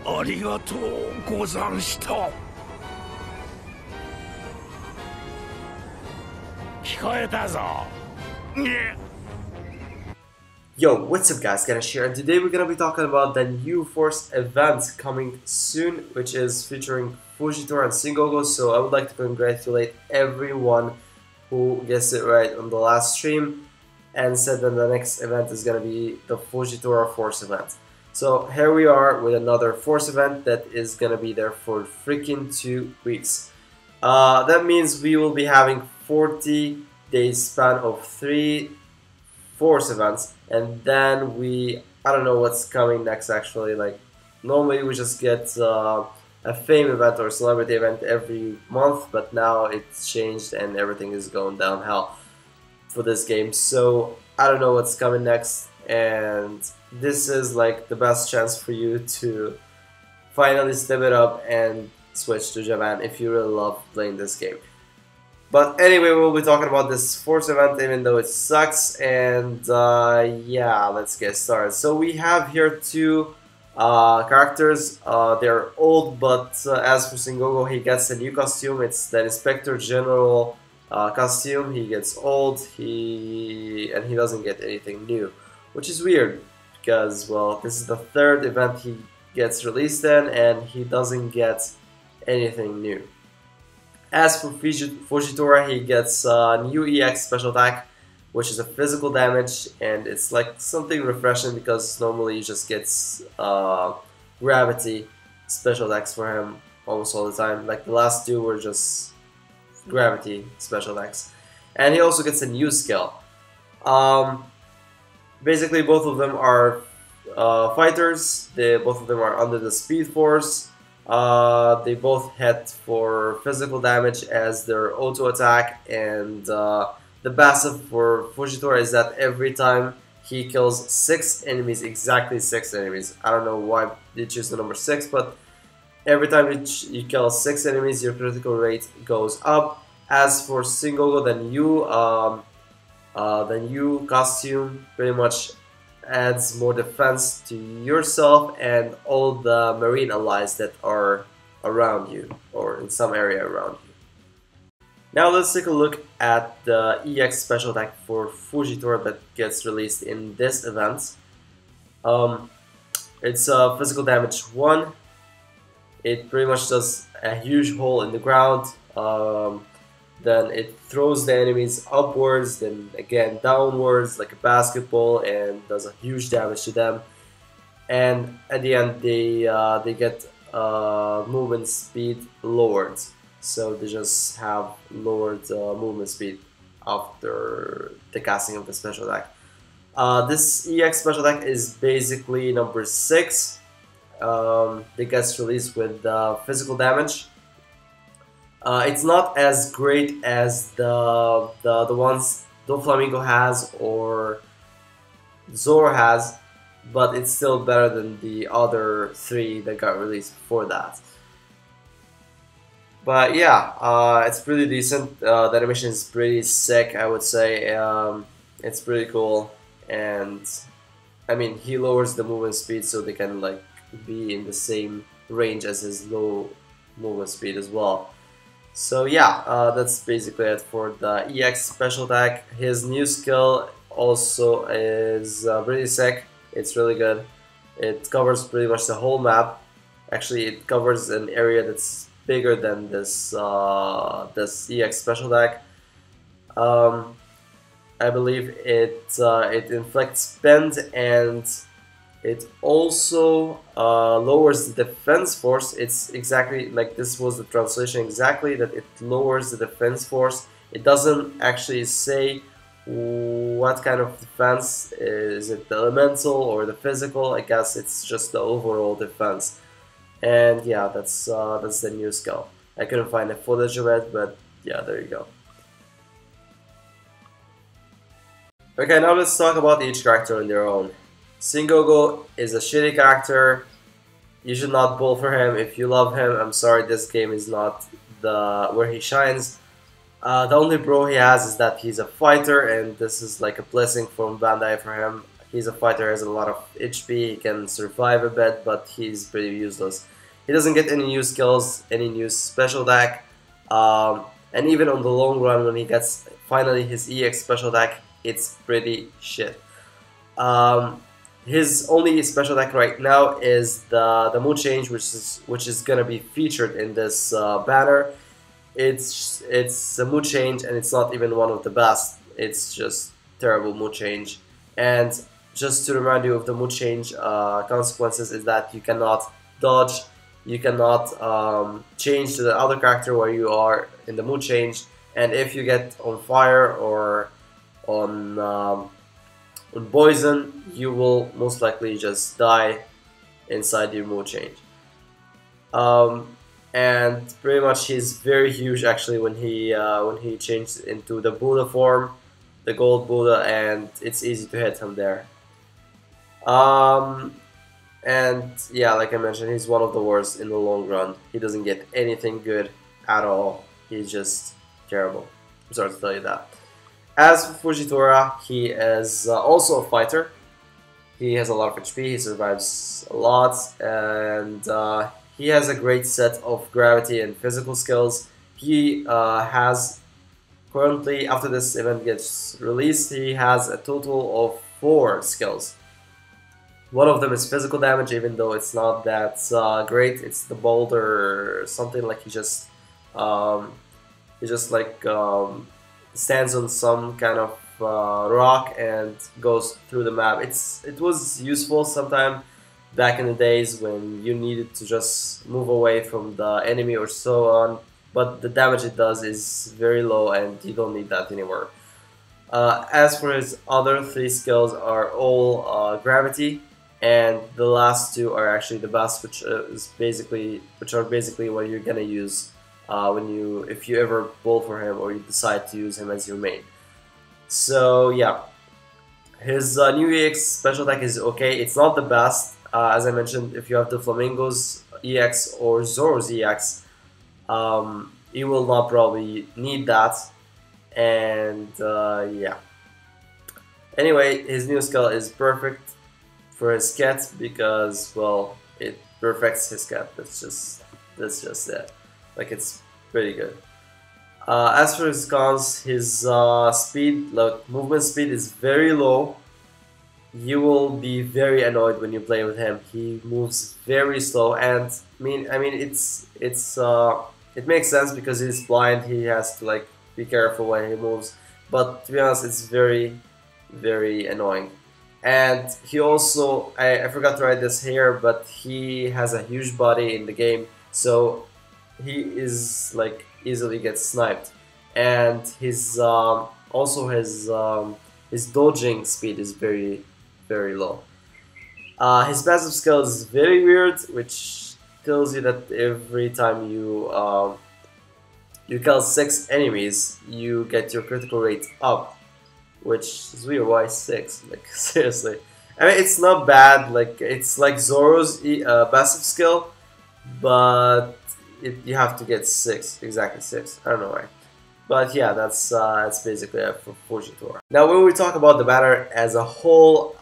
ありがとうござんした。聞こえたぞ。ね。Yo, what's up guys, Gonna here, and today we're gonna be talking about the new Force event coming soon, which is featuring Fujitora and Sengoku. So I would like to congratulate everyone who guessed it right on the last stream and said that the next event is gonna be the Fujitora Force event. So here we are with another Force event that is gonna be there for freaking 2 weeks. That means we will be having 40 days span of 3 Force events, and then I don't know what's coming next actually. Like, normally we just get a fame event or celebrity event every month, but now it's changed and everything is going downhill for this game. So I don't know what's coming next, and this is like the best chance for you to finally step it up and switch to Japan if you really love playing this game. But anyway, we'll be talking about this Force event, even though it sucks, and yeah, let's get started. So we have here 2 characters. They're old, but as for Sengoku, he gets a new costume. It's the Inspector General costume. He gets old, and he doesn't get anything new, which is weird, because, well, this is the 3rd event he gets released in, and he doesn't get anything new. As for Fujitora, he gets a new EX special attack, which is a physical damage, and it's like something refreshing because normally he just gets gravity special attacks for him almost all the time. Like the last 2 were just gravity special attacks. And he also gets a new skill. Basically, both of them are fighters. Both of them are under the Speed Force. They both hit for physical damage as their auto attack, and the passive for Fujitora is that every time he kills 6 enemies, exactly 6 enemies. I don't know why they choose the number 6, but every time you kill 6 enemies, your critical rate goes up. As for Sengoku, the new costume pretty much adds more defense to yourself and all the marine allies that are around you or in some area around you. Now let's take a look at the EX special attack for Fujitora that gets released in this event. It's physical damage 1. It pretty much does a huge hole in the ground. Then it throws the enemies upwards, then again downwards like a basketball, and does a huge damage to them. And at the end, they get movement speed lowered, so they just have lowered movement speed after the casting of the special attack. This EX special attack is basically number 6. It gets released with physical damage. It's not as great as the ones Doflamingo has or Zoro has, but it's still better than the other 3 that got released before that. But yeah, it's pretty decent. The animation is pretty sick, I would say. It's pretty cool, and I mean, he lowers the movement speed so they can like be in the same range as his low movement speed as well. So yeah, that's basically it for the EX special attack. His new skill also is pretty sick. It's really good. It covers pretty much the whole map. Actually, it covers an area that's bigger than this EX special attack. I believe it inflicts bend, and it also lowers the defense force. It's exactly like this was the translation exactly, that it lowers the defense force. It doesn't actually say what kind of defense. Is it the elemental or the physical? I guess it's just the overall defense. And yeah, that's the new skill. I couldn't find a footage of it, but yeah, there you go. Okay, now let's talk about each character on their own. Sengoku is a shitty character. You should not pull for him if you love him. I'm sorry, this game is not where he shines. The only pro he has is that he's a fighter, and this is like a blessing from Bandai for him, He's a fighter, has a lot of HP, he can survive a bit, but he's pretty useless. He doesn't get any new skills, any new special attack, and even on the long run when he gets finally his EX special attack, it's pretty shit. His only special attack right now is the mood change, which is gonna be featured in this banner. It's a mood change, and it's not even one of the best. It's just terrible mood change. And just to remind you of the mood change consequences is that you cannot dodge, you cannot change to the other character where you are in the mood change, and if you get on fire or on poison, you will most likely just die inside your mood change. And pretty much he's very huge actually when he changed into the Buddha form, the gold Buddha, and it's easy to hit him there. And yeah, like I mentioned, he's one of the worst in the long run. He doesn't get anything good at all. He's just terrible. I'm sorry to tell you that. As for Fujitora, he is also a fighter. He has a lot of HP, he survives a lot, and he has a great set of gravity and physical skills. He has currently, after this event gets released, he has a total of 4 skills. One of them is physical damage, even though it's not that great. It's the boulder or something, like he just like stands on some kind of rock and goes through the map. It was useful sometime back in the days when you needed to just move away from the enemy or so on, but the damage it does is very low and you don't need that anymore. As for his other 3 skills are all gravity, and the last 2 are actually the best, which are basically what you're gonna use if you ever bowl for him or you decide to use him as your main. So yeah, his new EX special attack is okay. It's not the best. As I mentioned, if you have the Flamingo's EX or Zoro's EX, you will not probably need that. And yeah. Anyway, his new skill is perfect for his cat because, well, it perfects his cat. That's just it. Like, it's pretty good. As for his cons, his speed, like movement speed, is very low. You will be very annoyed when you play with him. He moves very slow, and I mean it makes sense because he's blind. He has to like be careful when he moves. But to be honest, it's very annoying. And he also, I forgot to write this here, but he has a huge body in the game, so he is like easily gets sniped. And his also his dodging speed is very low. His passive skill is very weird, which tells you that every time you kill 6 enemies, you get your critical rate up, which is weird. Why 6? Like, seriously. I mean, it's not bad. Like, it's like Zoro's passive skill, but you have to get 6, exactly 6. I don't know why. But yeah, that's basically it for Fujitora. Now, when we talk about the banner as a whole,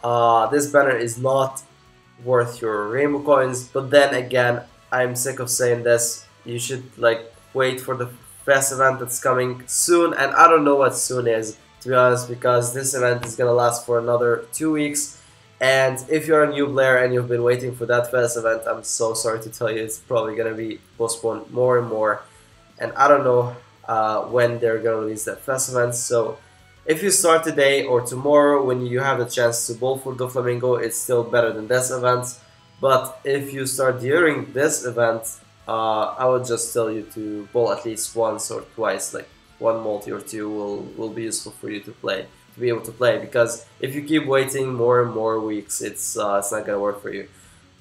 this banner is not worth your rainbow coins. But then again, I'm sick of saying this. You should like wait for the fest event that's coming soon, and I don't know what soon is, to be honest, because this event is gonna last for another 2 weeks. And if you're a new player and you've been waiting for that fest event, I'm so sorry to tell you, it's probably gonna be postponed more and more. And I don't know when they're gonna release that fest event. So if you start today or tomorrow when you have the chance to bowl for Doflamingo, it's still better than this event. But if you start during this event, I would just tell you to bowl at least once or twice, like 1 multi or 2 will be useful for you to be able to play, because if you keep waiting more and more weeks, it's not gonna work for you.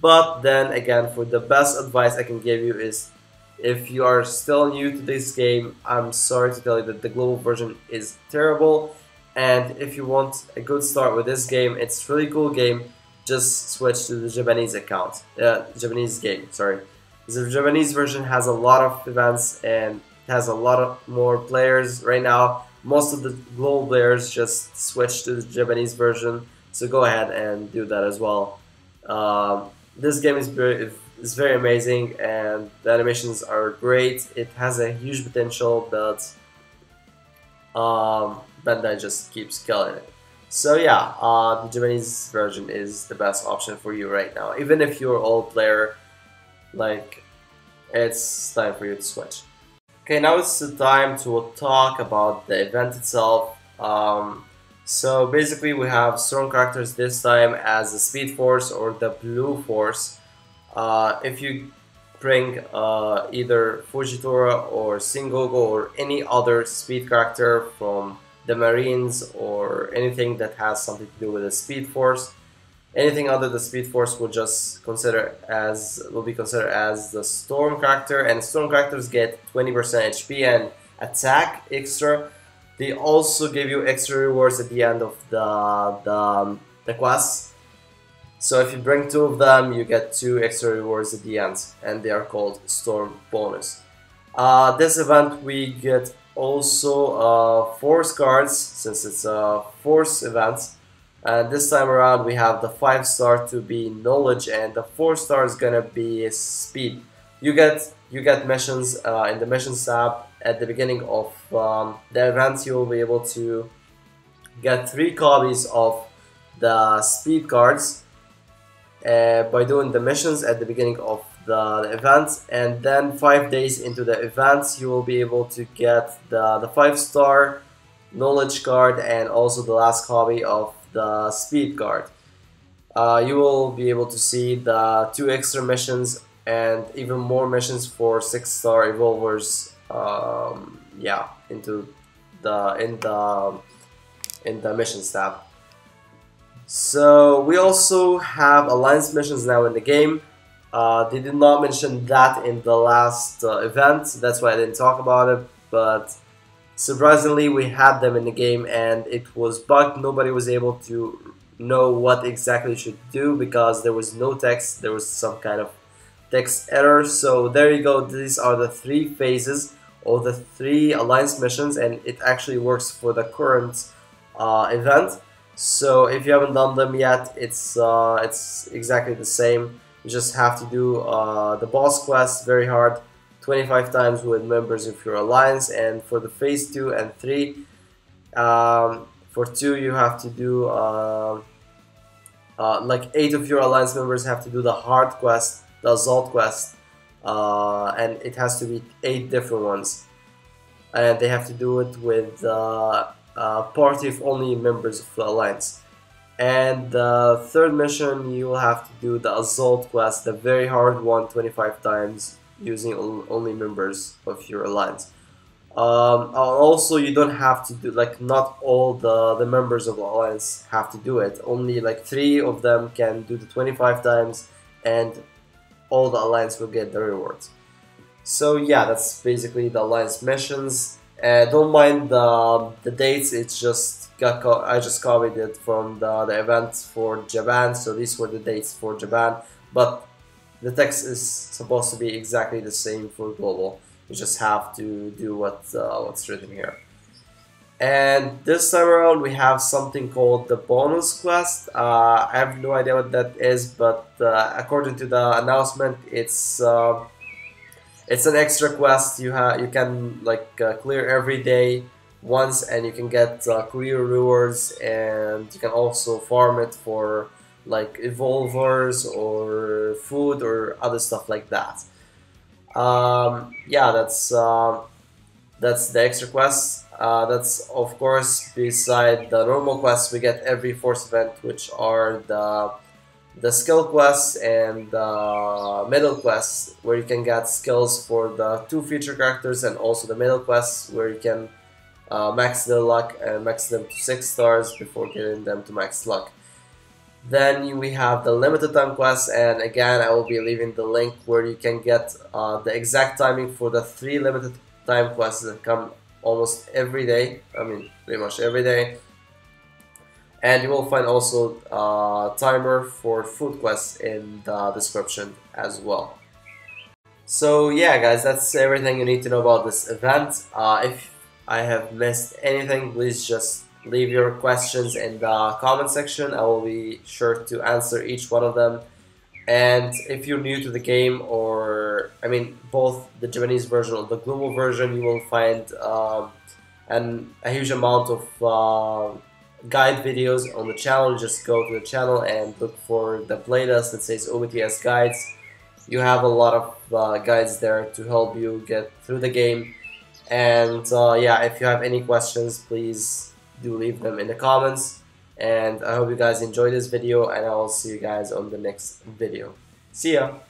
But then again, for the best advice I can give you is, if you are still new to this game, I'm sorry to tell you that the global version is terrible, and if you want a good start with this game, it's a really cool game, just switch to the Japanese account, Japanese game, sorry. The Japanese version has a lot of events and has a lot of more players right now. Most of the global players just switch to the Japanese version, so go ahead and do that as well. This game is very amazing, and the animations are great. It has a huge potential, but Bandai just keeps killing it. So yeah, the Japanese version is the best option for you right now. Even if you're an old player, like, it's time for you to switch. Okay, now it's the time to talk about the event itself. So basically we have strong characters this time as the Speed Force or the Blue Force. If you bring either Fujitora or Sengoku or any other speed character from the Marines or anything that has something to do with the Speed Force, anything other than the Speed Force will be considered as the Storm character, and Storm characters get 20% HP and attack extra. They also give you extra rewards at the end of the quest. So if you bring 2 of them, you get 2 extra rewards at the end, and they are called Storm bonus. This event we get also Force cards, since it's a Force event. And this time around we have the 5-star to be knowledge, and the 4-star is gonna be speed. You get missions in the missions tab at the beginning of the event. You will be able to get 3 copies of the speed cards by doing the missions at the beginning of the event, and then 5 days into the event you will be able to get the 5-star knowledge card and also the last copy of the speed card. You will be able to see the 2 extra missions and even more missions for 6-star evolvers. Yeah, in the missions tab. So we also have alliance missions now in the game. They did not mention that in the last event, that's why I didn't talk about it, but surprisingly we had them in the game and it was bugged. Nobody was able to know what exactly you should do because there was no text, there was some kind of text error. So there you go, these are the 3 phases or the 3 alliance missions, and it actually works for the current event. So if you haven't done them yet, it's exactly the same. You just have to do the boss quest very hard 25 times with members of your alliance, and for the phase 2 and 3, for 2 you have to do like 8 of your alliance members have to do the hard quest, the assault quest, and it has to be 8 different ones, and they have to do it with party of only members of the alliance. And the 3rd mission you will have to do the assault quest, the very hard one, 25 times using only members of your alliance. Also you don't have to do, like, not all the members of the alliance have to do it, only like 3 of them can do the 25 times and all the alliance will get the rewards. So yeah, that's basically the alliance missions. Don't mind the dates, it's just I just copied it from the event for Japan, so these were the dates for Japan, but the text is supposed to be exactly the same for global. You just have to do what's written here. And this time around we have something called the bonus quest. I have no idea what that is, but according to the announcement, it's an extra quest you can like clear every day once, and you can get clear rewards, and you can also farm it for like evolvers or food or other stuff like that. Yeah, that's the extra quest. That's of course beside the normal quests we get every Force event, which are the skill quests and the middle quests, where you can get skills for the 2 feature characters, and also the middle quests where you can max their luck and max them to 6 stars before getting them to max luck. Then we have the limited time quests, and again I will be leaving the link where you can get the exact timing for the 3 limited time quests that come almost every day, I mean pretty much every day. And you will find also a timer for food quests in the description as well. So yeah guys, that's everything you need to know about this event. If I have missed anything, please just leave your questions in the comment section. I will be sure to answer each one of them. And if you're new to the game, or I mean both the Japanese version or the global version, you will find a huge amount of guide videos on the channel. Just go to the channel and look for the playlist that says OPTS guides. You have a lot of guides there to help you get through the game. And yeah, if you have any questions, please do leave them in the comments. And I hope you guys enjoyed this video, and I will see you guys on the next video. See ya!